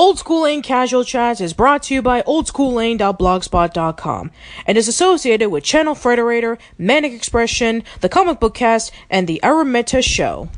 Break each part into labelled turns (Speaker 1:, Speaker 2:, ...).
Speaker 1: Old School Lane Casual Chats is brought to you by oldschoollane.blogspot.com and is associated with Channel Frederator, Manic Expression, the Comic Book Cast, and the Arun Mehta Show.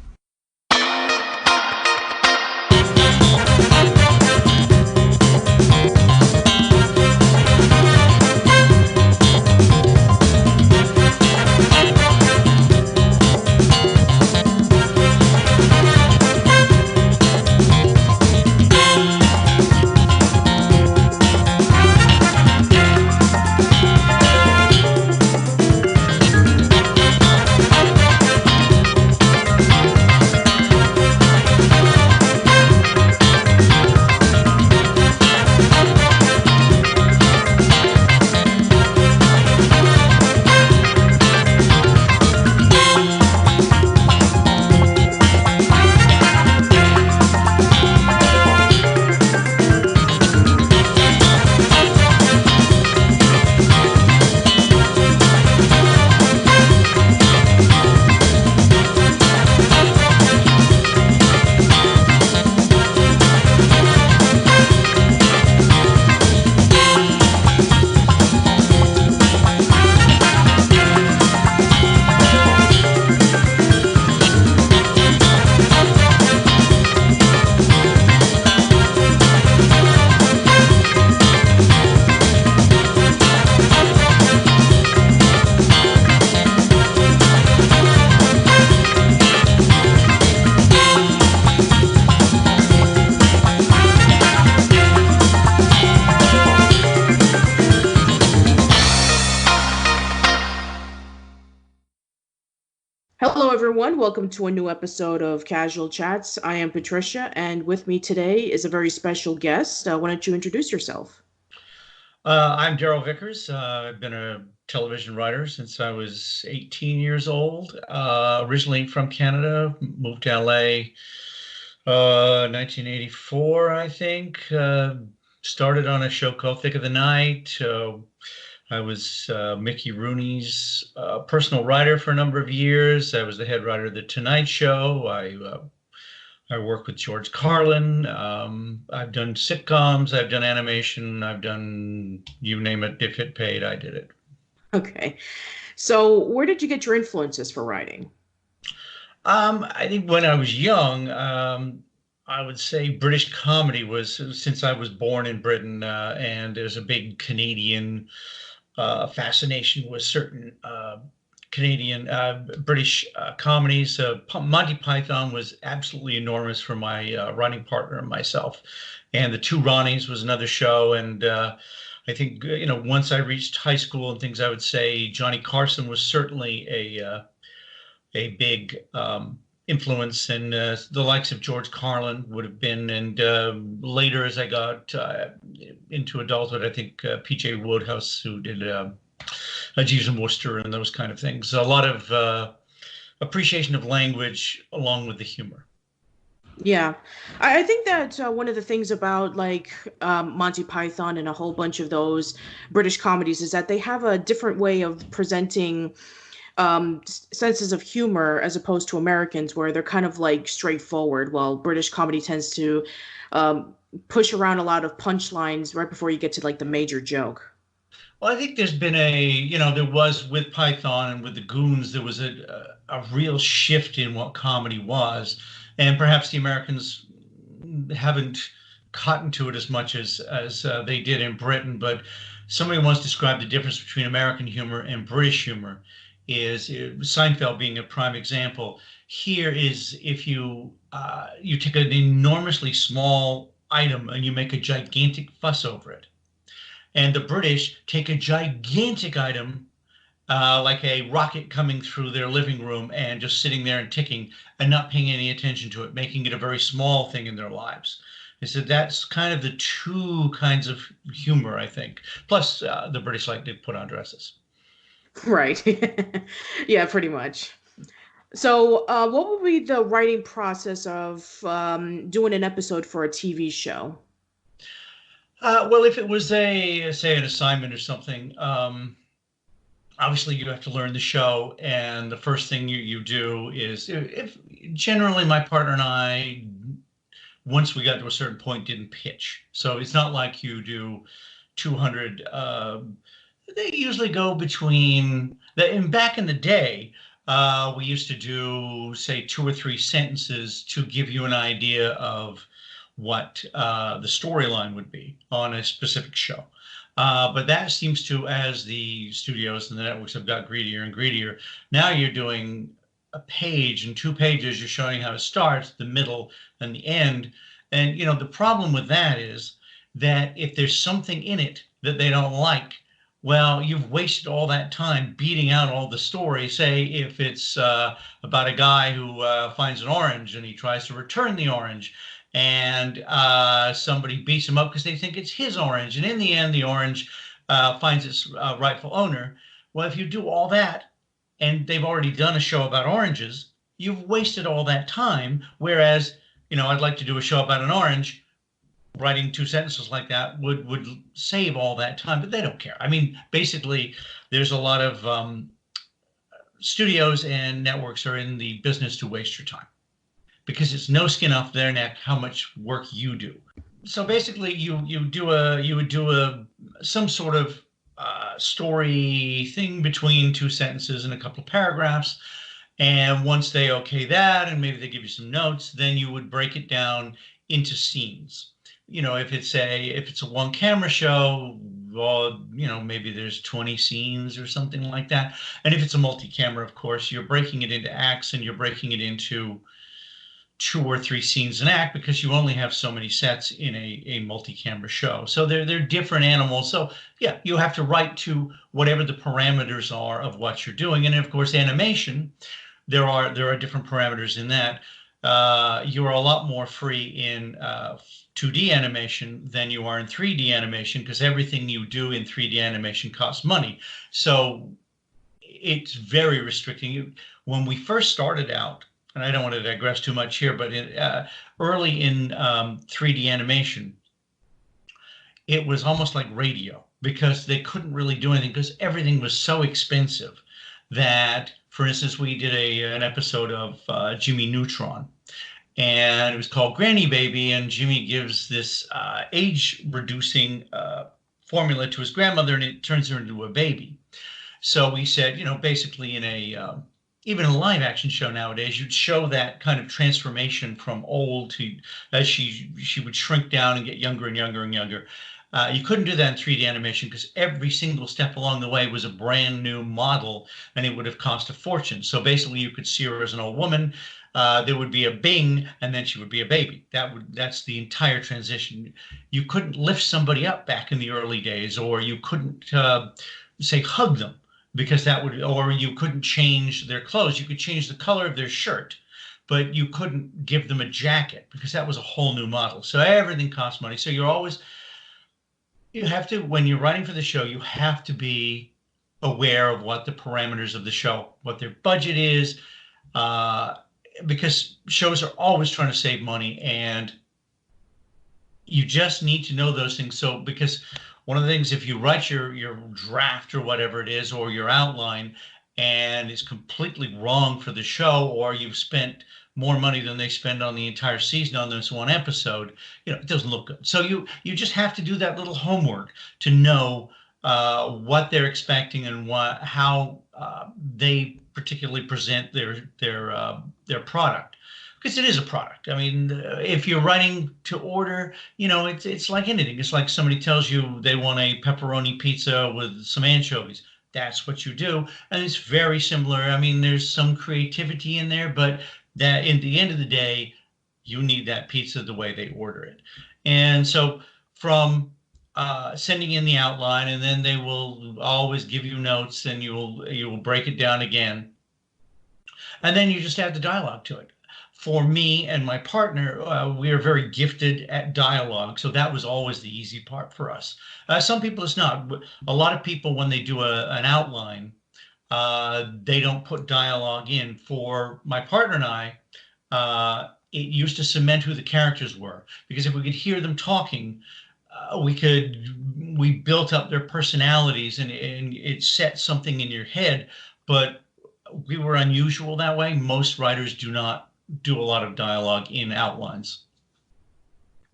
Speaker 1: Hello, everyone. Welcome to a new episode of Casual Chats. I am Patricia, and with me today is a very special guest. Why don't you introduce yourself?
Speaker 2: I'm Darrell Vickers. I've been a television writer since I was 18 years old. Originally from Canada, moved to LA 1984, I think. Started on a show called Thick of the Night. I was Mickey Rooney's personal writer for a number of years. I was the head writer of The Tonight Show. I work with George Carlin. I've done sitcoms. I've done animation. I've done, you name it, if it paid, I did it.
Speaker 1: Okay. So where did you get your influences for writing?
Speaker 2: I think when I was young, I would say British comedy was, since I was born in Britain, and there's a big Canadian fascination with certain Canadian, British comedies. Monty Python was absolutely enormous for my writing partner and myself. And The Two Ronnies was another show. And I think, once I reached high school and things, I would say Johnny Carson was certainly a big influence, and the likes of George Carlin would have been. And later, as I got into adulthood, I think P.J. Wodehouse, who did Jeeves and Wooster and those kind of things. A lot of appreciation of language along with the humor.
Speaker 1: Yeah, I think that one of the things about Monty Python and a whole bunch of those British comedies is that they have a different way of presenting senses of humor as opposed to Americans, where they're kind of straightforward, while British comedy tends to push around a lot of punchlines right before you get to the major joke.
Speaker 2: Well, I think there's been there was with Python and with the Goons, there was a real shift in what comedy was. And perhaps the Americans haven't cottoned to it as much as they did in Britain. But somebody once described the difference between American humor and British humor is Seinfeld being a prime example. Here is if you take an enormously small item and you make a gigantic fuss over it. And the British take a gigantic item, like a rocket coming through their living room and just sitting there and ticking and not paying any attention to it, making it a very small thing in their lives. They said that's kind of the two kinds of humor, I think. Plus, the British like to put on dresses.
Speaker 1: Right. Yeah, pretty much. So what would be the writing process of doing an episode for a TV show?
Speaker 2: Well, if it was say an assignment or something, obviously you have to learn the show. And the first thing you do is, if generally my partner and I once we got to a certain point, didn't pitch. So it's not like you do 200. They usually go between, and back in the day, we used to do, say, 2 or 3 sentences to give you an idea of what the storyline would be on a specific show. But that seems to, as the studios and the networks have got greedier and greedier, now you're doing a page and 2 pages. You're showing how it starts, the middle, and the end. And, the problem with that is that if there's something in it that they don't like, well, you've wasted all that time beating out all the story. Say if it's about a guy who finds an orange and he tries to return the orange, and somebody beats him up because they think it's his orange. And in the end, the orange finds its rightful owner. Well, if you do all that, and they've already done a show about oranges, you've wasted all that time. Whereas, I'd like to do a show about an orange. Writing 2 sentences like that would save all that time, but they don't care. I mean, basically, there's a lot of studios and networks are in the business to waste your time, because it's no skin off their neck how much work you do. So basically, you would do some sort of story thing between 2 sentences and a couple of paragraphs. And once they okay that, and maybe they give you some notes, then you would break it down into scenes. If it's a 1-camera show, well, maybe there's 20 scenes or something like that. And if it's a multi-camera, of course, you're breaking it into acts, and you're breaking it into 2 or 3 scenes an act, because you only have so many sets in a multi-camera show. So they're different animals. So yeah, you have to write to whatever the parameters are of what you're doing. And of course, animation, there are different parameters in that. You are a lot more free in 2D animation than you are in 3D animation, because everything you do in 3D animation costs money. So it's very restricting. When we first started out, and I don't want to digress too much here, but early in 3D animation, it was almost like radio, because they couldn't really do anything because everything was so expensive that, for instance, we did an episode of Jimmy Neutron, and it was called Granny Baby, and Jimmy gives this age-reducing formula to his grandmother, and it turns her into a baby. So we said, basically in even a live action show nowadays, you'd show that kind of transformation from old to, as she would shrink down and get younger and younger and younger. You couldn't do that in 3D animation, because every single step along the way was a brand new model, and it would have cost a fortune. So basically, you could see her as an old woman. There would be a bing, and then she would be a baby. That's the entire transition. You couldn't lift somebody up back in the early days, or you couldn't say hug them, because that would, or you couldn't change their clothes. You could change the color of their shirt, but you couldn't give them a jacket, because that was a whole new model. So everything costs money. So you have to, when you're writing for the show, you have to be aware of what the parameters of the show, what their budget is, because shows are always trying to save money, and you just need to know those things. So, because one of the things, if you write your draft or whatever it is, or your outline, and it's completely wrong for the show, or you've spent more money than they spend on the entire season on this one episode, it doesn't look good. So you just have to do that little homework to know what they're expecting, and how they particularly present their product, because it is a product. I mean, if you're writing to order, it's like anything. It's like somebody tells you they want a pepperoni pizza with some anchovies. That's what you do, and it's very similar. I mean, there's some creativity in there, but that, in the end of the day, you need that pizza the way they order it. And so from sending in the outline, and then they will always give you notes, and you will break it down again, and then you just add the dialogue to it. For me and my partner, we are very gifted at dialogue, so that was always the easy part for us. Some people it's not. A lot of people, when they do an outline, they don't put dialogue in. For my partner and I, it used to cement who the characters were, because if we could hear them talking, we built up their personalities, and it set something in your head. But we were unusual that way. Most writers do not do a lot of dialogue in outlines.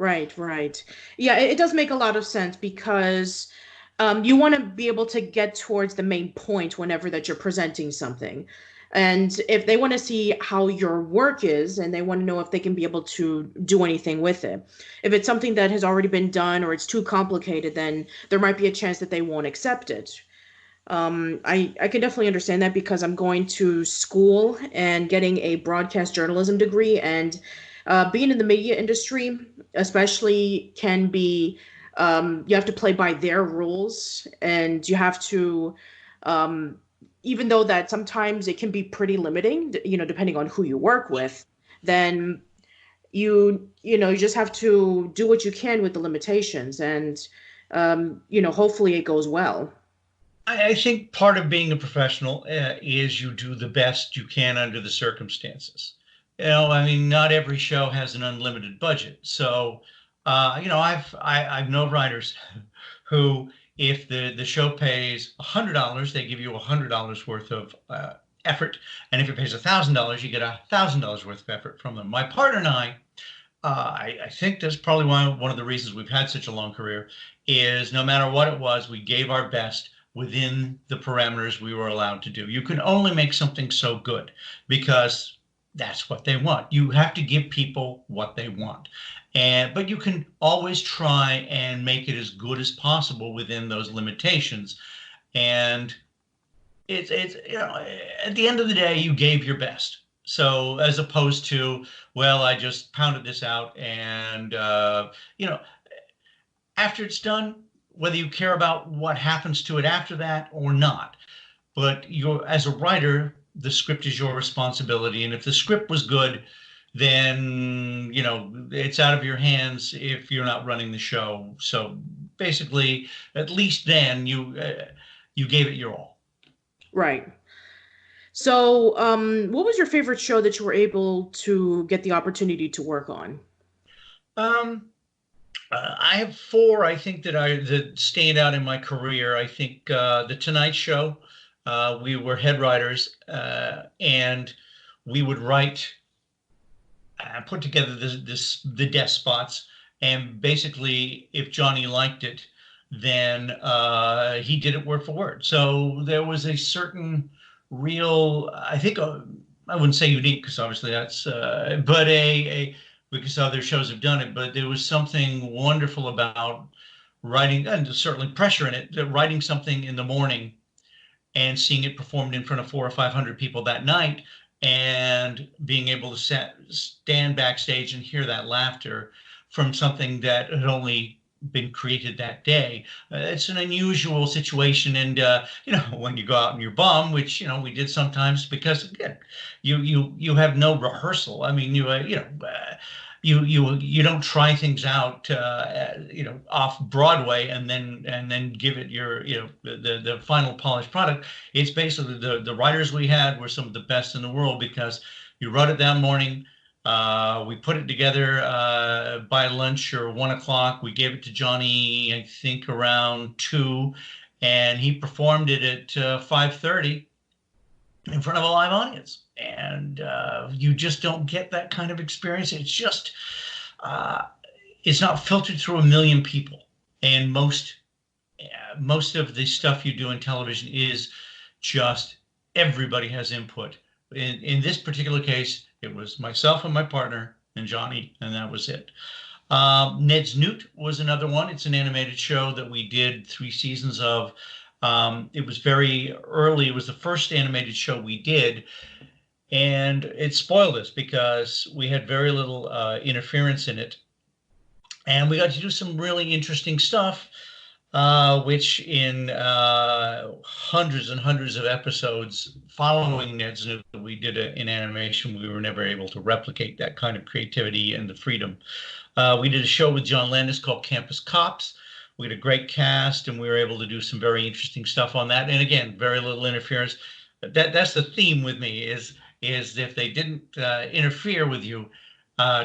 Speaker 1: Right, right. Yeah, it does make a lot of sense because you want to be able to get towards the main point whenever that you're presenting something. And if they want to see how your work is and they want to know if they can be able to do anything with it. If it's something that has already been done or it's too complicated, then there might be a chance that they won't accept it. I can definitely understand that because I'm going to school and getting a broadcast journalism degree, and being in the media industry, especially, can be you have to play by their rules, and you have to, um, even though that sometimes it can be pretty limiting, depending on who you work with, then you just have to do what you can with the limitations, and hopefully it goes well.
Speaker 2: I think part of being a professional is you do the best you can under the circumstances. I mean, not every show has an unlimited budget. So, I've known writers who, if the show pays $100, they give you $100 worth of effort, and if it pays $1,000, you get $1,000 worth of effort from them. My partner and I think that's probably one of the reasons we've had such a long career is no matter what it was, we gave our best within the parameters we were allowed to do. You can only make something so good because that's what they want. You have to give people what they want. But you can always try and make it as good as possible within those limitations. And it's at the end of the day, you gave your best. So as opposed to, well, I just pounded this out and after it's done, whether you care about what happens to it after that or not. But as a writer, the script is your responsibility. And if the script was good, then, it's out of your hands if you're not running the show. So basically, at least then you gave it your all.
Speaker 1: Right. So, what was your favorite show that you were able to get the opportunity to work on?
Speaker 2: Um, I have four, I think, that stand out in my career. I think The Tonight Show, we were head writers, and we would write and put together the desk spots. And basically, if Johnny liked it, then he did it word for word. So there was a certain real, I think, I wouldn't say unique because obviously that's, but because other shows have done it, but there was something wonderful about writing, and there's certainly pressure in it, writing something in the morning and seeing it performed in front of 400 or 500 people that night and being able to stand backstage and hear that laughter from something that had only been created that day. It's an unusual situation. And, when you go out and you're bummed, which, we did sometimes because, again, you have no rehearsal. I mean, you don't try things out, off Broadway and then give it your, the final polished product. It's basically the writers we had were some of the best in the world because you wrote it that morning. We put it together by lunch or 1 o'clock. We gave it to Johnny, I think around 2, and he performed it at 5:30 in front of a live audience. And you just don't get that kind of experience. It's just, it's not filtered through a million people. And most of the stuff you do in television is just everybody has input. In this particular case, it was myself and my partner and Johnny, and that was it. Ned's Newt was another one. It's an animated show that we did 3 seasons of. It was very early. It was the first animated show we did. And it spoiled us because we had very little interference in it. And we got to do some really interesting stuff, which in hundreds and hundreds of episodes following Ned's New, we did it in animation. We were never able to replicate that kind of creativity and the freedom. We did a show with John Landis called Campus Cops. We had a great cast, and we were able to do some very interesting stuff on that. And again, very little interference. That's the theme with me is if they didn't interfere with you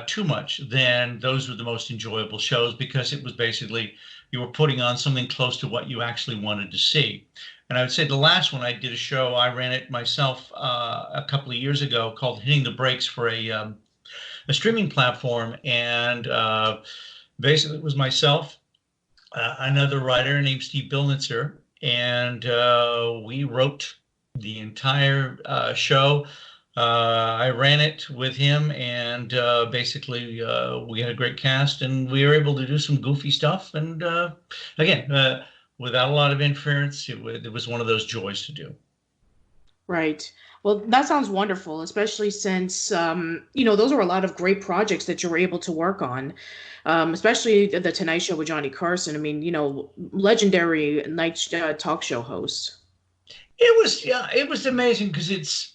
Speaker 2: too much, then those were the most enjoyable shows because it was basically you were putting on something close to what you actually wanted to see. And I would say the last one I did a show, I ran it myself a couple of years ago called Hitting the Brakes for a streaming platform. And Basically, it was myself, another writer named Steve Billnitzer, and we wrote the entire show. I ran it with him, and basically we had a great cast, and we were able to do some goofy stuff. And again, without a lot of interference, it was one of those joys to do.
Speaker 1: Right. Well, that sounds wonderful, especially since, those are a lot of great projects that you were able to work on, especially the Tonight Show with Johnny Carson. I mean, legendary night talk show host.
Speaker 2: It was amazing because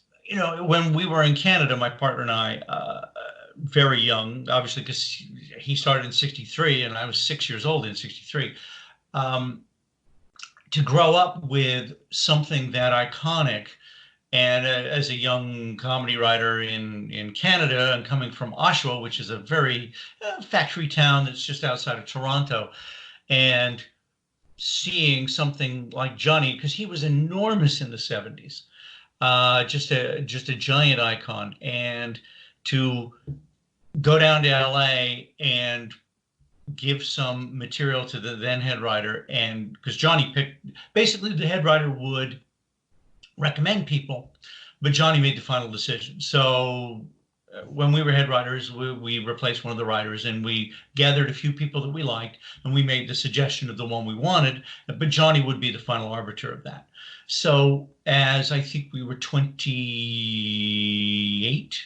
Speaker 2: when we were in Canada, my partner and I, very young, obviously, because he started in '63 and I was 6 years old in '63. To grow up with something that iconic, and as a young comedy writer in Canada and coming from Oshawa, which is a very factory town that's just outside of Toronto, and seeing something like Johnny, because he was enormous in the '70s, just a giant icon, and to go down to LA and give some material to the then head writer, and because Johnny picked, basically the head writer would recommend people, but Johnny made the final decision. So when we were head writers, we replaced one of the writers, and we gathered a few people that we liked, and we made the suggestion of the one we wanted, but Johnny would be the final arbiter of that. So as I think we were 28,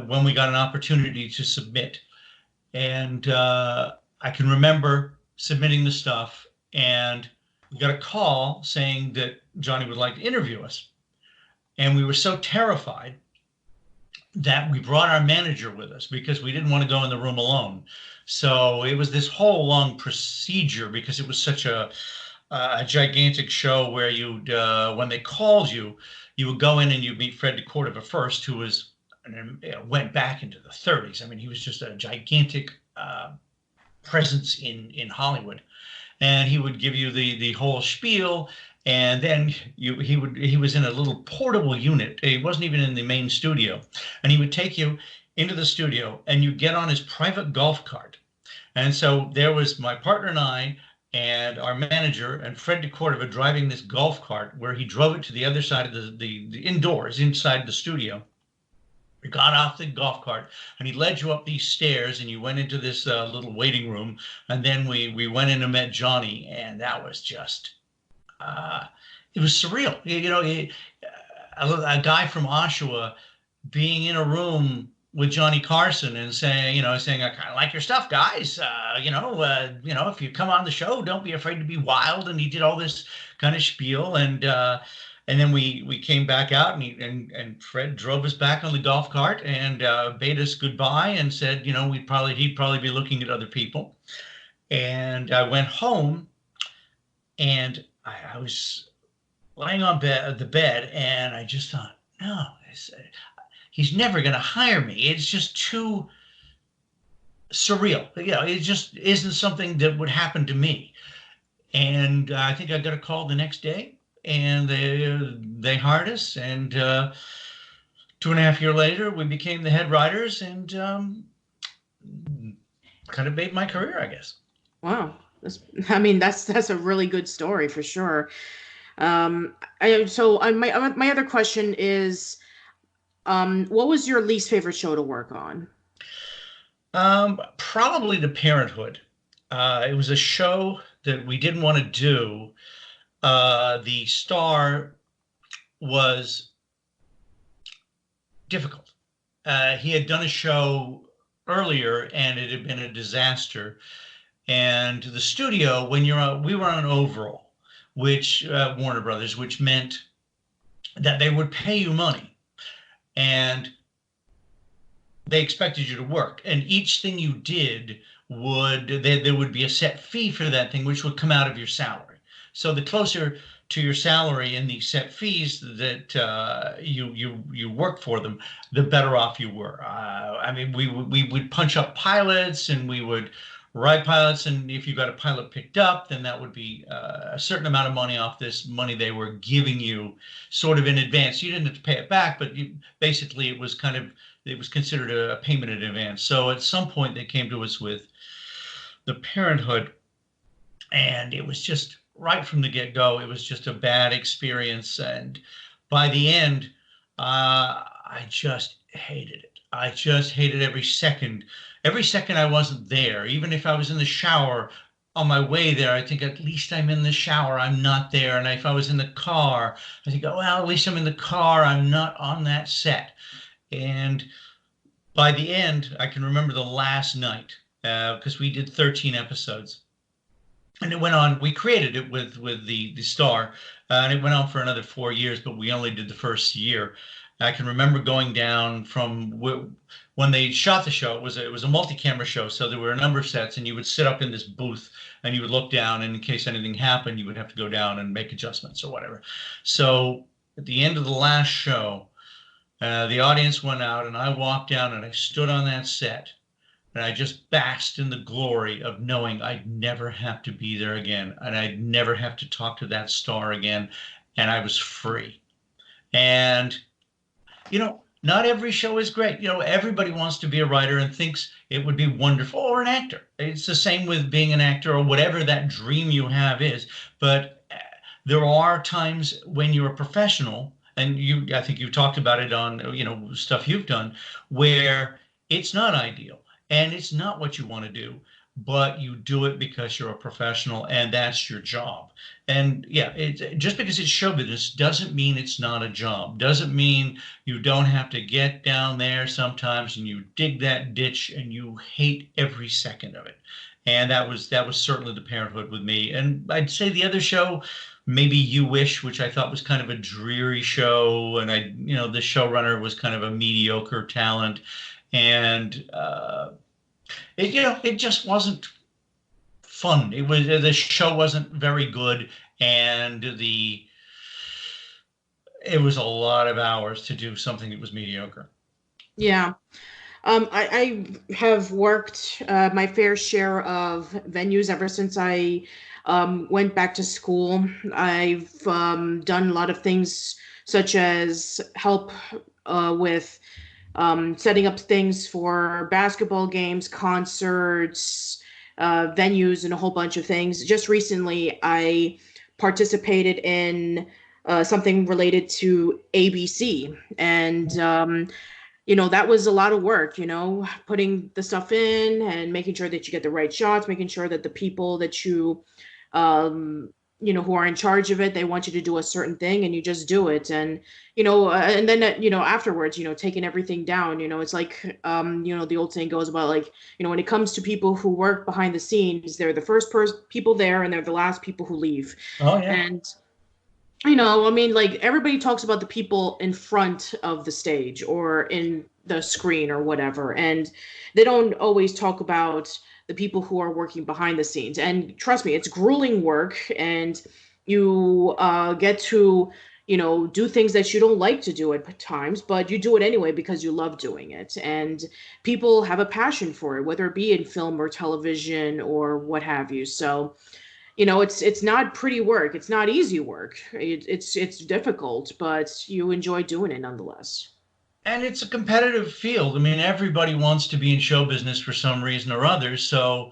Speaker 2: when we got an opportunity to submit. And I can remember submitting the stuff, and we got a call saying that Johnny would like to interview us. And we were so terrified that we brought our manager with us because we didn't want to go in the room alone. So it was this whole long procedure because it was such a gigantic show where you'd, when they called you, you would go in and you'd meet Fred DeCordova first, who was, went back into the 30s. I mean, he was just a gigantic presence in Hollywood. And he would give you the whole spiel, and then he was in a little portable unit. He wasn't even in the main studio, and he would take you into the studio, and you get on his private golf cart. And so there was my partner and I, and our manager, and Fred DeCordova driving this golf cart, where he drove it to the other side of the indoors, inside the studio. We got off the golf cart, and he led you up these stairs, and you went into this little waiting room, and then we went in and met Johnny, and that was just, it was surreal. A guy from Oshawa being in a room with Johnny Carson and saying, I kind of like your stuff, guys. If you come on the show, don't be afraid to be wild. And he did all this kind of spiel, and then we came back out, and Fred drove us back on the golf cart and bade us goodbye and said, he'd probably be looking at other people. And I went home, and I was lying on the bed, and I just thought, no, he's never going to hire me. It's just too surreal. It just isn't something that would happen to me. And I think I got a call the next day, and they hired us, and 2.5 years later, we became the head writers, and kind of made my career, I guess.
Speaker 1: Wow. That's a really good story for sure. My other question is, what was your least favorite show to work on?
Speaker 2: Probably the Parenthood. It was a show that we didn't want to do. The star was difficult. He had done a show earlier, and it had been a disaster. And the studio, we were on overall, which Warner Brothers, which meant that they would pay you money, and they expected you to work. And each thing you did there would be a set fee for that thing, which would come out of your salary. So the closer to your salary and the set fees that you worked for them, the better off you were. We would punch up pilots, and we would write pilots, and if you got a pilot picked up, then that would be a certain amount of money off this money they were giving you sort of in advance. You didn't have to pay it back, but basically it was kind of it was considered a payment in advance. So at some point they came to us with the Parenthood, and it was just right from the get-go. It was just a bad experience, and by the end, I just hated it. I just hated every second. Every second I wasn't there, even if I was in the shower on my way there, I think at least I'm in the shower. I'm not there. And if I was in the car, I think, oh, well, at least I'm in the car. I'm not on that set. And by the end, I can remember the last night because we did 13 episodes. And it went on. We created it with the star, and it went on for another 4 years, but we only did the first year. I can remember going down from when they shot the show. It was a multi-camera show, so there were a number of sets, and you would sit up in this booth and you would look down, and in case anything happened, you would have to go down and make adjustments or whatever. So at the end of the last show, the audience went out, and I walked down and I stood on that set. And I just basked in the glory of knowing I'd never have to be there again, and I'd never have to talk to that star again, and I was free. And, not every show is great. Everybody wants to be a writer and thinks it would be wonderful, or an actor. It's the same with being an actor or whatever that dream you have is. But there are times when you're a professional, and I think you talked about it on, stuff you've done, where it's not ideal. And it's not what you want to do, but you do it because you're a professional and that's your job. And yeah, just because it's show business doesn't mean it's not a job. Doesn't mean you don't have to get down there sometimes and you dig that ditch and you hate every second of it. And that was certainly the Parenthood with me. And I'd say the other show, maybe You Wish, which I thought was kind of a dreary show, and the showrunner was kind of a mediocre talent. And it just wasn't fun. The show wasn't very good, and it was a lot of hours to do something that was mediocre.
Speaker 1: Yeah. I have worked my fair share of venues ever since I went back to school. I've done a lot of things such as help with setting up things for basketball games, concerts, venues, and a whole bunch of things. Just recently, I participated in something related to ABC, and that was a lot of work, putting the stuff in and making sure that you get the right shots, making sure that the people that you who are in charge of it, they want you to do a certain thing and you just do it. And, and then, afterwards, taking everything down, it's like, the old saying goes about like, when it comes to people who work behind the scenes, they're the first people there and they're the last people who leave.
Speaker 2: Oh, yeah.
Speaker 1: And, like everybody talks about the people in front of the stage or in the screen or whatever. And they don't always talk about the people who are working behind the scenes. And trust me, it's grueling work, and you get to, do things that you don't like to do at times, but you do it anyway because you love doing it. And people have a passion for it, whether it be in film or television or what have you. So, it's not pretty work. It's not easy work. It's difficult, but you enjoy doing it nonetheless.
Speaker 2: And it's a competitive field. I mean, everybody wants to be in show business for some reason or other. So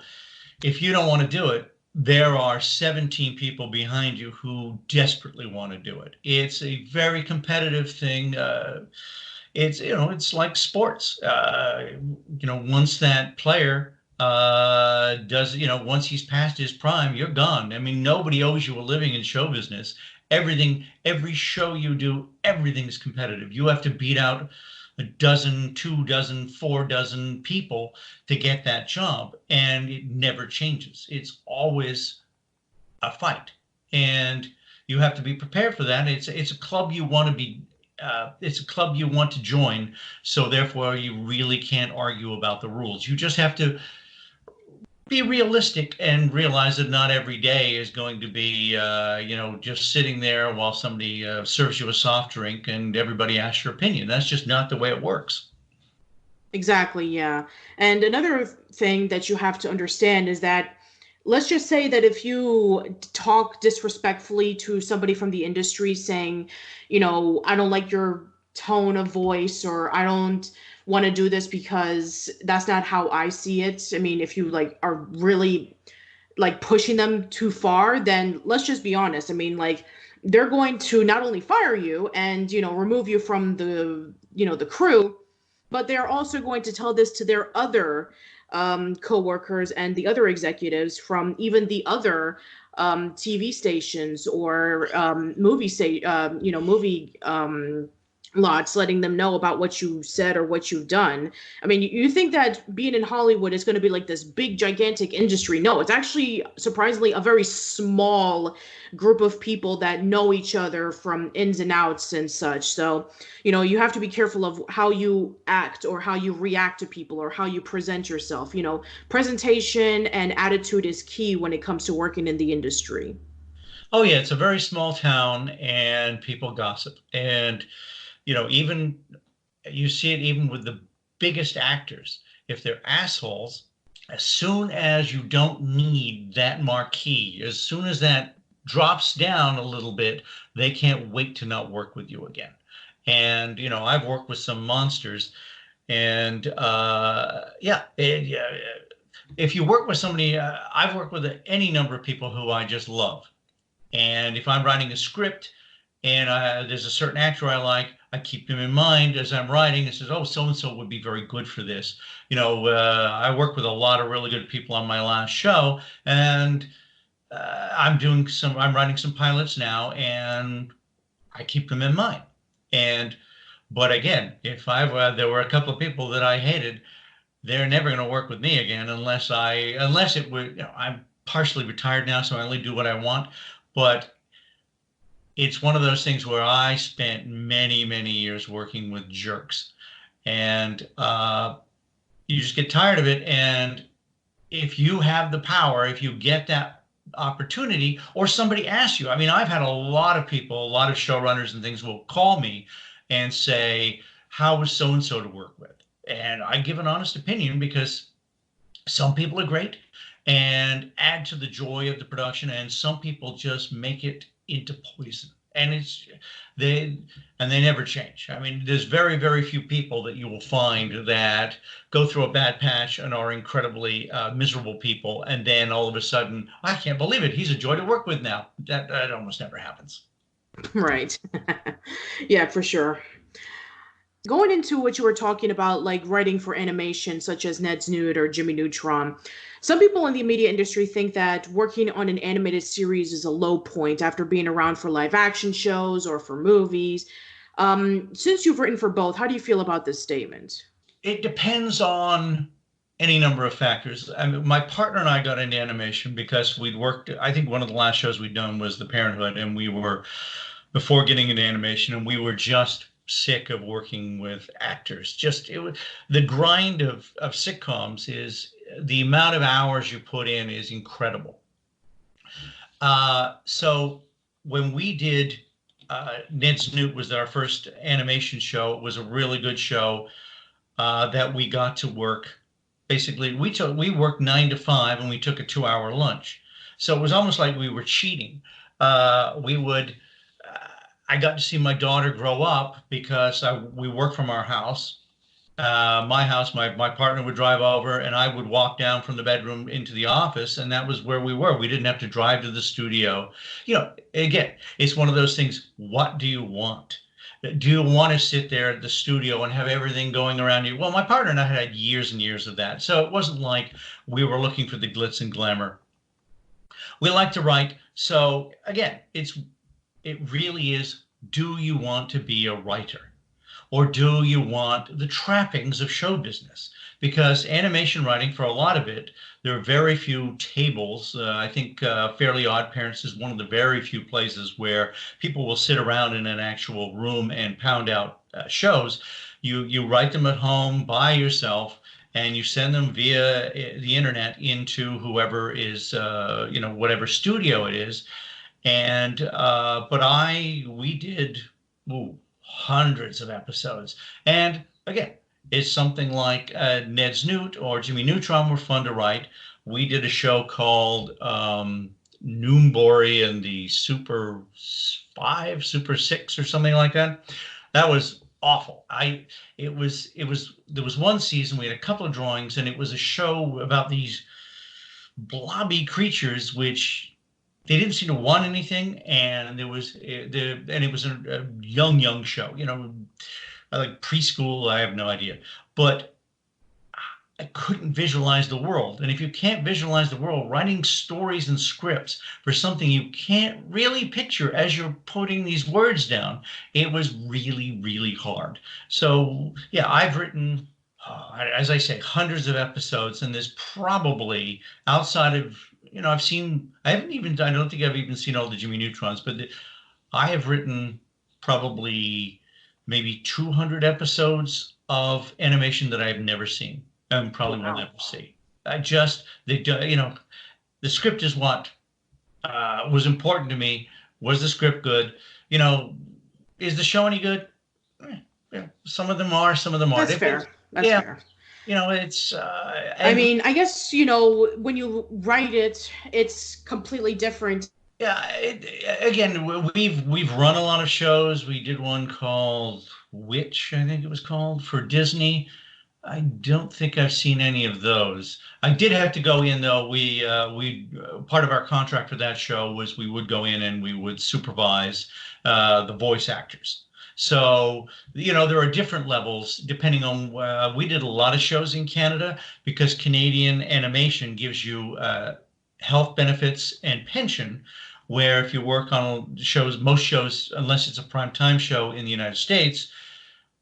Speaker 2: if you don't want to do it, there are 17 people behind you who desperately want to do it. It's a very competitive thing. It's like sports. Once that player once he's past his prime, you're gone. I mean, nobody owes you a living in show business. Every show you do, everything is competitive. You have to beat out a dozen, 2 dozen, 4 dozen people to get that job, and it never changes. It's always a fight, and you have to be prepared for that. It's a club you want to be. It's a club you want to join. So therefore, you really can't argue about the rules. You just have to be realistic and realize that not every day is going to be, just sitting there while somebody serves you a soft drink and everybody asks your opinion. That's just not the way it works.
Speaker 1: Exactly, yeah. And another thing that you have to understand is that, let's just say that if you talk disrespectfully to somebody from the industry saying, I don't like your tone of voice, or I don't want to do this because that's not how I see it. I mean, if you like are really like pushing them too far, then let's just be honest. I mean, like they're going to not only fire you and, remove you from the crew, but they're also going to tell this to their other co-workers and the other executives from even the other TV stations or movie lots, letting them know about what you said or what you've done. I mean, you think that being in Hollywood is going to be like this big, gigantic industry. No, it's actually surprisingly a very small group of people that know each other from ins and outs and such. So, you have to be careful of how you act or how you react to people or how you present yourself. Presentation and attitude is key when it comes to working in the industry.
Speaker 2: Oh yeah, it's a very small town and people gossip. And even you see it even with the biggest actors. If they're assholes, as soon as you don't need that marquee, as soon as that drops down a little bit, they can't wait to not work with you again. And I've worked with some monsters, and yeah, if you work with somebody, I've worked with any number of people who I just love. And if I'm writing a script and there's a certain actor I like, I keep them in mind as I'm writing. It says, oh, so-and-so would be very good for this. I work with a lot of really good people on my last show, and I'm writing some pilots now, and I keep them in mind. But again, if there were a couple of people that I hated, they're never going to work with me again unless it would, I'm partially retired now, so I only do what I want. But it's one of those things where I spent many, many years working with jerks, and you just get tired of it. And if you have the power, if you get that opportunity, or somebody asks you, I mean, I've had a lot of people, a lot of showrunners and things will call me and say, how was so-and-so to work with? And I give an honest opinion because some people are great and add to the joy of the production, and some people just make it into poison. And they never change. I mean, there's very, very few people that you will find that go through a bad patch and are incredibly miserable people, and then all of a sudden, I can't believe it, he's a joy to work with now. That almost never happens.
Speaker 1: Right. Yeah, for sure. Going into what you were talking about, like writing for animation, such as Newt or Jimmy Neutron, some people in the media industry think that working on an animated series is a low point after being around for live action shows or for movies. Since you've written for both, how do you feel about this statement?
Speaker 2: It depends on any number of factors. I mean, my partner and I got into animation because we'd worked, I think one of the last shows we'd done was the Parenthood, and we were, before getting into animation, and we were just sick of working with actors. The grind of sitcoms is the amount of hours you put in is incredible. So when we did Ned's Newt was our first animation show. It was a really good show that we got to work. Basically, we worked 9 to 5 and we took a 2-hour lunch. So it was almost like we were cheating. I got to see my daughter grow up because we worked from our house. My house, my partner would drive over and I would walk down from the bedroom into the office, and that was where we were. We didn't have to drive to the studio. Again, it's one of those things. What do you want? Do you want to sit there at the studio and have everything going around you? Well, my partner and I had years and years of that. So it wasn't like we were looking for the glitz and glamour. We like to write. So again, it really is, do you want to be a writer? Or do you want the trappings of show business? Because animation writing, for a lot of it, there are very few tables. I think Fairly OddParents is one of the very few places where people will sit around in an actual room and pound out shows. You write them at home by yourself, and you send them via the internet into whoever is, whatever studio it is. And we did hundreds of episodes. And again, it's something like Ned's Newt or Jimmy Neutron were fun to write. We did a show called Noombori and the Super 5, Super 6 or something like that. That was awful. There was one season we had a couple of drawings, and it was a show about these blobby creatures which they didn't seem to want anything, and it was a young show, like preschool. I have no idea, but I couldn't visualize the world. And if you can't visualize the world, writing stories and scripts for something you can't really picture as you're putting these words down, it was really, really hard. So yeah, I've written, as I say, hundreds of episodes, and there's probably outside of, I don't think I've even seen all the Jimmy Neutrons, but I have written probably maybe 200 episodes of animation that I've never seen. And probably will never see. The script is what was important to me. Was the script good? Is the show any good? Yeah, some of them are, some of them aren't.
Speaker 1: That's fair. That's fair.
Speaker 2: It's.
Speaker 1: I mean, I guess when you write it, it's completely different.
Speaker 2: Yeah. Again, we've run a lot of shows. We did one called Witch, I think it was called, for Disney. I don't think I've seen any of those. I did have to go in, though. We part of our contract for that show was we would go in and we would supervise the voice actors. So, there are different levels depending on, we did a lot of shows in Canada because Canadian animation gives you health benefits and pension, where if you work on most shows, unless it's a primetime show in the United States,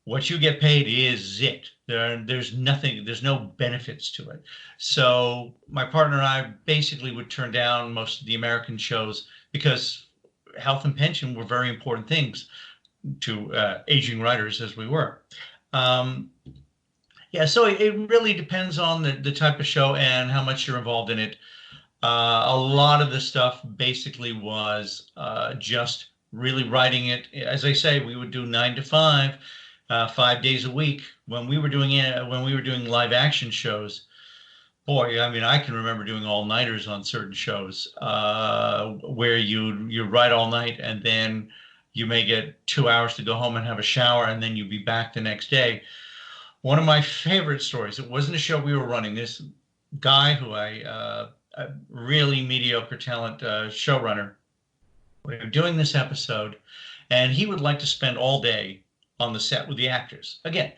Speaker 2: what you get paid is it. There's nothing, there's no benefits to it. So my partner and I basically would turn down most of the American shows because health and pension were very important things to aging writers as we were. So it really depends on the type of show and how much you're involved in it. A lot of the stuff basically was just really writing it. As I say, we would do 9 to 5. 5 days a week when we were doing live action shows. Boy, I mean, I can remember doing all-nighters on certain shows where you write all night and then you may get 2 hours to go home and have a shower and then you'd be back the next day. One of my favorite stories, it wasn't a show we were running. This guy who a really mediocre talent showrunner, we were doing this episode, and he would like to spend all day on the set with the actors. Again,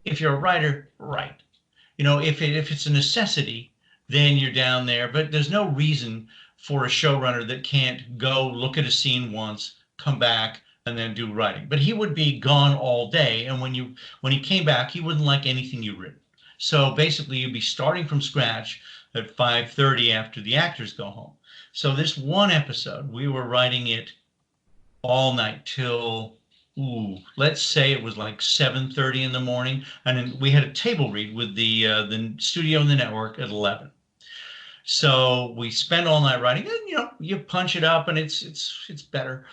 Speaker 2: if you're a writer, write. If it's a necessity, then you're down there. But there's no reason for a showrunner that can't go look at a scene once, come back, and then do writing. But he would be gone all day, and when he came back, he wouldn't like anything you'd written. So basically, you'd be starting from scratch at 5:30 after the actors go home. So this one episode, we were writing it all night till, let's say it was like 7:30 in the morning, and then we had a table read with the studio and the network at 11. So we spend all night writing, and you punch it up, and it's better.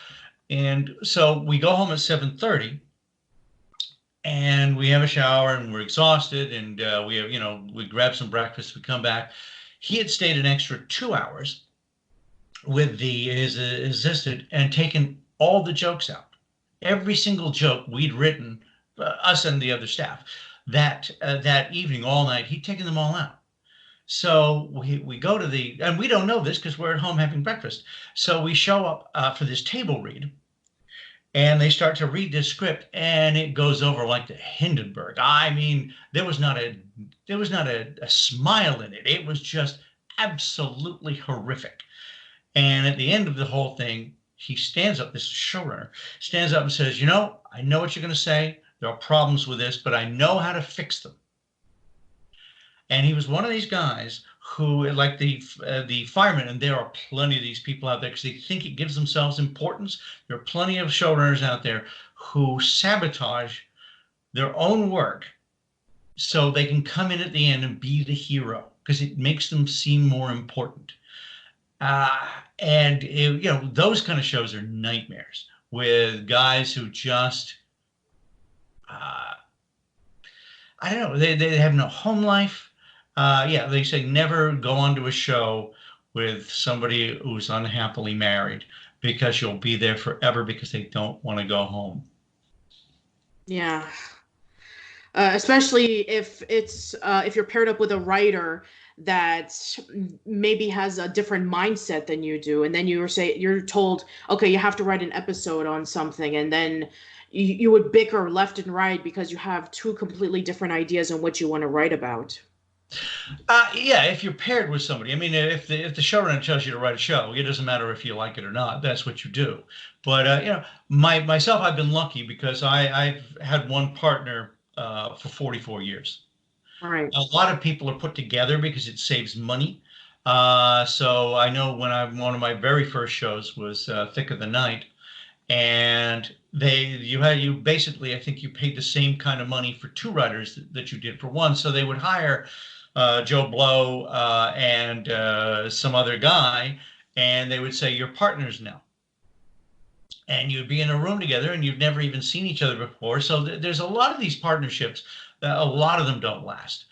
Speaker 2: And so we go home at 7:30, and we have a shower, and we're exhausted, and we grab some breakfast, we come back. He had stayed an extra 2 hours with his assistant and taken all the jokes out. Every single joke we'd written, us and the other staff, that evening, all night, he'd taken them all out. So we go to and we don't know this because we're at home having breakfast. So we show up for this table read, and they start to read this script, and it goes over like the Hindenburg. I mean, there was not a smile in it. It was just absolutely horrific. And at the end of the whole thing, he stands up, this showrunner, stands up and says, I know what you're going to say. There are problems with this, but I know how to fix them. And he was one of these guys who, like the firemen, and there are plenty of these people out there because they think it gives themselves importance. There are plenty of showrunners out there who sabotage their own work so they can come in at the end and be the hero because it makes them seem more important. Those kind of shows are nightmares with guys who just, I don't know, they have no home life. They say never go onto a show with somebody who's unhappily married because you'll be there forever because they don't want to go home.
Speaker 1: Yeah. Especially if you're paired up with a writer that maybe has a different mindset than you do, and then you're told, okay, you have to write an episode on something, and then you would bicker left and right because you have two completely different ideas on what you want to write about.
Speaker 2: Yeah, if you're paired with somebody, I mean, if the showrunner tells you to write a show, it doesn't matter if you like it or not. That's what you do. But myself, I've been lucky because I've had one partner for 44 years.
Speaker 1: All right.
Speaker 2: A lot of people are put together because it saves money. So I know when one of my very first shows was Thick of the Night, and you basically, I think you paid the same kind of money for two writers that you did for one. So they would hire Joe Blow and some other guy, and they would say, "You're partners now." And you'd be in a room together and you've never even seen each other before. So there's a lot of these partnerships. A lot of them don't last.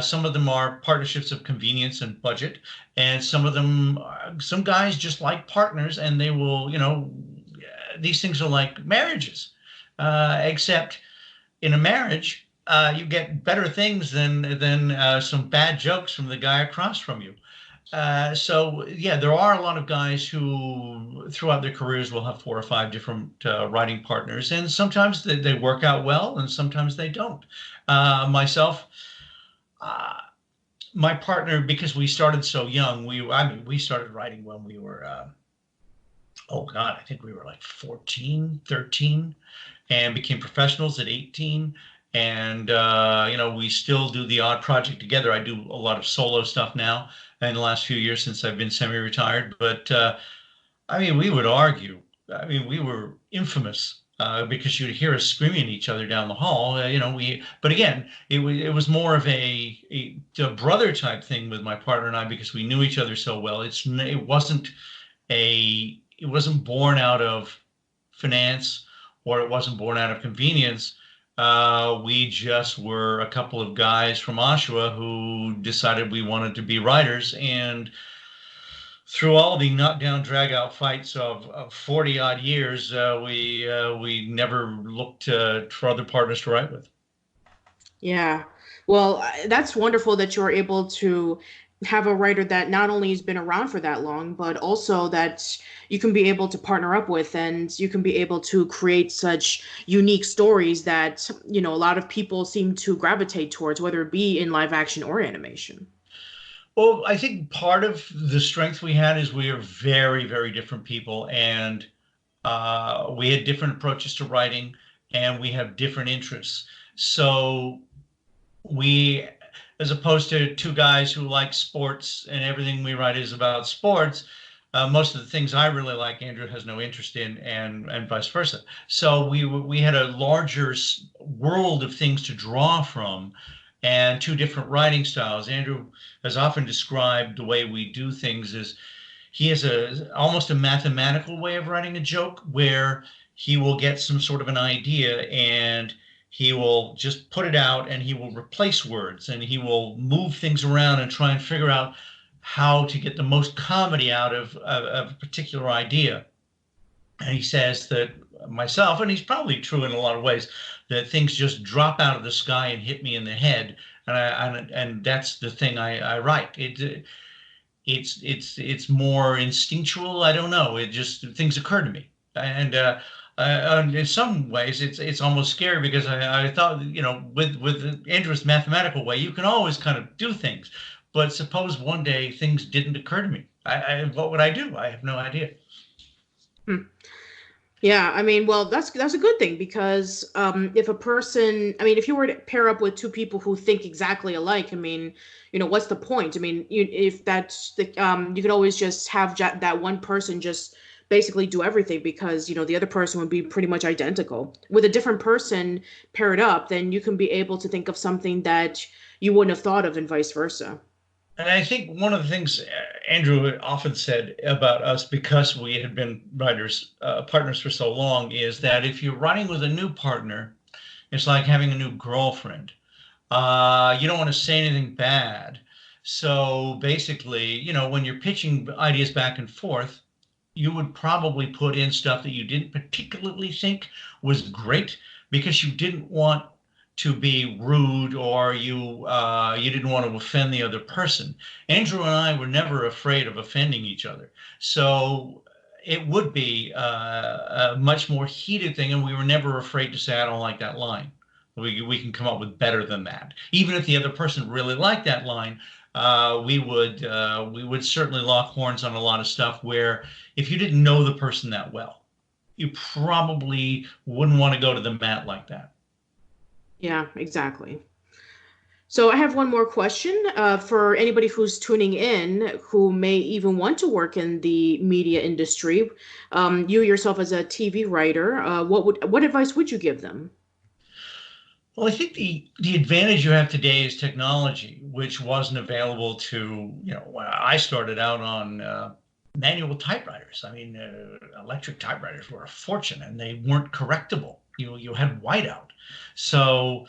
Speaker 2: Some of them are partnerships of convenience and budget, and some of them, some guys just like partners, and they will, these things are like marriages, except in a marriage, you get better things than some bad jokes from the guy across from you. So yeah, there are a lot of guys who throughout their careers will have four or five different writing partners, and sometimes they work out well, and sometimes they don't. Myself, uh, my partner, because we started so young, we started writing when we were, oh God, I think we were like 14, 13, and became professionals at 18. And we still do the odd project together. I do a lot of solo stuff now in the last few years since I've been semi-retired. But I mean, we would argue. I mean, we were infamous because you'd hear us screaming at each other down the hall. But again, it was more of a brother type thing with my partner and I because we knew each other so well. It wasn't born out of finance, or it wasn't born out of convenience. We just were a couple of guys from Oshawa who decided we wanted to be writers, and through all the knockdown, drag-out fights of 40 odd years, we never looked for other partners to write with.
Speaker 1: Yeah. Well, that's wonderful that you're able to have a writer that not only has been around for that long, but also that you can be able to partner up with, and you can be able to create such unique stories that, a lot of people seem to gravitate towards, whether it be in live action or animation.
Speaker 2: Well, I think part of the strength we had is we are very, very different people, and we had different approaches to writing, and we have different interests. So we, as opposed to two guys who like sports and everything we write is about sports, most of the things I really like, Andrew has no interest in, and vice versa. So we had a larger world of things to draw from, and two different writing styles. Andrew has often described the way we do things as he has almost a mathematical way of writing a joke where he will get some sort of an idea and he will just put it out and he will replace words and he will move things around and try and figure out how to get the most comedy out of a particular idea. And he says that myself, and he's probably true in a lot of ways, that things just drop out of the sky and hit me in the head, and that's the thing I write. It's more instinctual. I don't know. It just things occur to me, and in some ways it's almost scary because I thought with Andrew's mathematical way you can always kind of do things, but suppose one day things didn't occur to me. What would I do? I have no idea.
Speaker 1: Hmm. Yeah, I mean, well, that's a good thing because if a person, I mean, if you were to pair up with two people who think exactly alike, I mean, what's the point? I mean, if that's you could always just have that one person just basically do everything because the other person would be pretty much identical. With a different person paired up, then you can be able to think of something that you wouldn't have thought of, and vice versa.
Speaker 2: And I think one of the things Andrew often said about us, because we had been partners for so long, is that if you're writing with a new partner, it's like having a new girlfriend. You don't want to say anything bad. So basically, when you're pitching ideas back and forth, you would probably put in stuff that you didn't particularly think was great, because you didn't want to be rude, or you didn't want to offend the other person. Andrew and I were never afraid of offending each other. So it would be a much more heated thing, and we were never afraid to say, I don't like that line. We can come up with better than that. Even if the other person really liked that line, we would certainly lock horns on a lot of stuff where if you didn't know the person that well, you probably wouldn't want to go to the mat like that.
Speaker 1: Yeah, exactly. So I have one more question for anybody who's tuning in who may even want to work in the media industry. You yourself as a TV writer, what advice would you give them?
Speaker 2: Well, I think the advantage you have today is technology, which wasn't available to, when I started out on manual typewriters. I mean, electric typewriters were a fortune, and they weren't correctable. You had whiteout. So,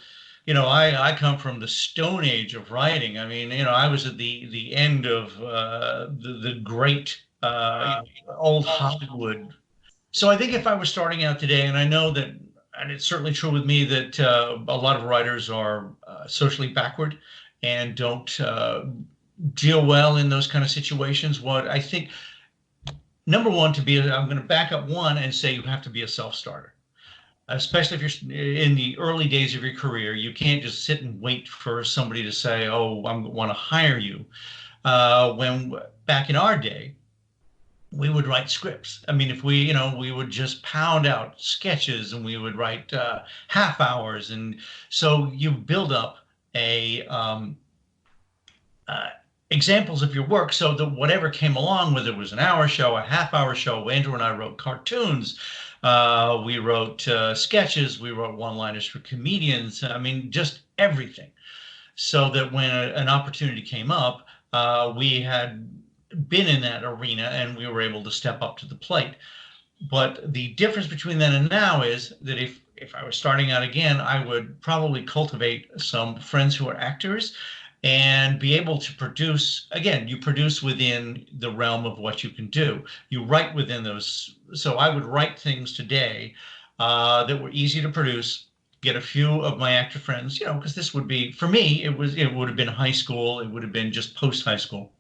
Speaker 2: I come from the Stone Age of writing. I mean, I was at the end of the great old Hollywood. So I think if I was starting out today, and I know that, and it's certainly true with me, that a lot of writers are socially backward and don't deal well in those kind of situations. What I think, number one, I'm going to back up one and say you have to be a self-starter, especially if you're in the early days of your career. You can't just sit and wait for somebody to say, oh, I want to hire you. When back in our day, we would write scripts. I mean, if we would just pound out sketches, and we would write half hours. And so you build up examples of your work, so that whatever came along, whether it was an hour show, a half hour show, Andrew and I wrote cartoons, we wrote sketches, we wrote one-liners for comedians. I mean, just everything. So that when an opportunity came up, we had been in that arena and we were able to step up to the plate. But the difference between then and now is that if I was starting out again, I would probably cultivate some friends who are actors and be able to produce. Again, you produce within the realm of what you can do. You write within those. So I would write things today that were easy to produce, get a few of my actor friends, because this would be, for me, it would have been high school, it would have been just post high school.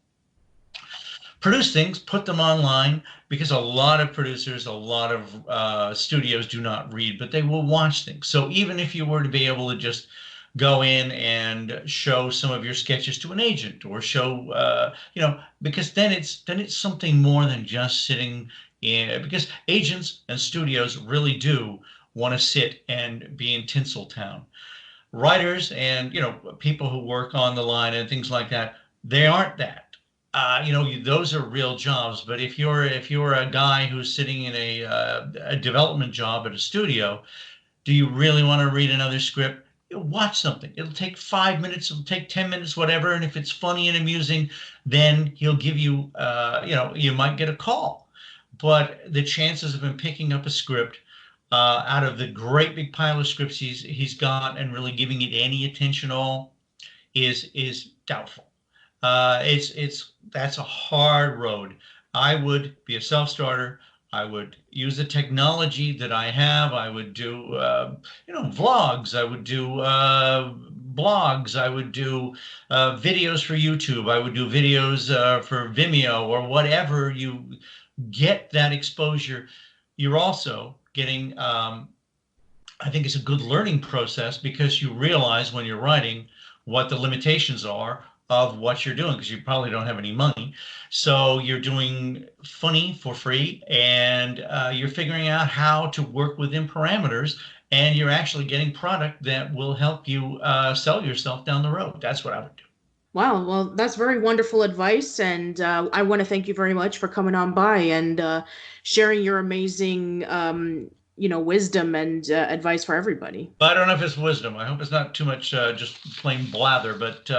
Speaker 2: Produce things, put them online, because a lot of producers, a lot of studios do not read, but they will watch things. So even if you were to be able to just go in and show some of your sketches to an agent, or show, because then it's something more than just sitting in, because agents and studios really do want to sit and be in Tinseltown. Writers and, people who work on the line and things like that, they aren't that. Those are real jobs. But if you're a guy who's sitting in a development job at a studio, do you really want to read another script? You'll watch something. It'll take 5 minutes. It'll take 10 minutes, whatever. And if it's funny and amusing, then he'll give you, you might get a call. But the chances of him picking up a script out of the great big pile of scripts he's got and really giving it any attention at all is doubtful. That's a hard road. I would be a self-starter. I would use the technology that I have. I would do, vlogs. I would do blogs. I would do videos for YouTube. I would do videos for Vimeo, or whatever. You get that exposure. You're also getting, I think it's a good learning process, because you realize when you're writing what the limitations are of what you're doing, because you probably don't have any money. So you're doing funny for free, and you're figuring out how to work within parameters, and you're actually getting product that will help you sell yourself down the road. That's what I would do.
Speaker 1: Wow, well, that's very wonderful advice, and I want to thank you very much for coming on by and sharing your amazing, wisdom and advice for everybody.
Speaker 2: But I don't know if it's wisdom. I hope it's not too much just plain blather, but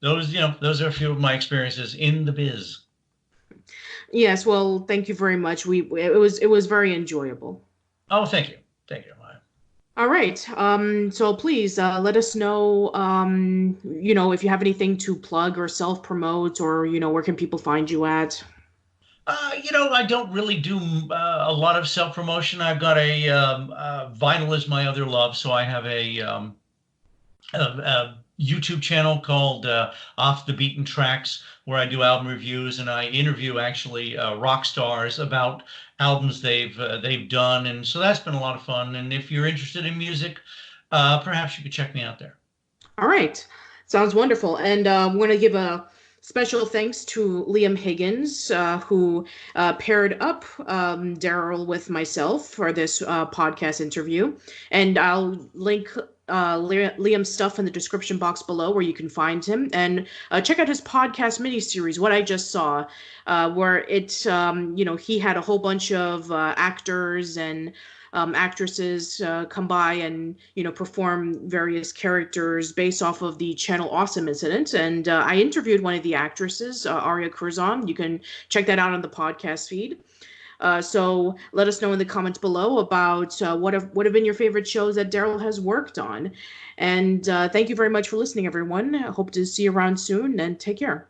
Speaker 2: those are a few of my experiences in the biz.
Speaker 1: Yes, well, thank you very much. It was very enjoyable.
Speaker 2: Oh, thank you. Thank you.
Speaker 1: All right. So please let us know, if you have anything to plug or self-promote, or, where can people find you at?
Speaker 2: I don't really do a lot of self-promotion. I've got vinyl is my other love, so I have a YouTube channel called Off the Beaten Tracks, where I do album reviews and I interview actually rock stars about albums they've done, and so that's been a lot of fun. And if you're interested in music, perhaps you could check me out there.
Speaker 1: All right. Sounds wonderful. And I want to give a special thanks to Liam Higgins, who paired up Darrell with myself for this podcast interview. And I'll link Liam's stuff in the description box below where you can find him. And check out his podcast miniseries, What I Just Saw, where he had a whole bunch of actors and actresses come by and perform various characters based off of the Channel Awesome incident. And I interviewed one of the actresses, Aria Curzon. You can check that out on the podcast feed. So let us know in the comments below about what have been your favorite shows that Darrell has worked on. And thank you very much for listening, everyone. I hope to see you around soon, and take care.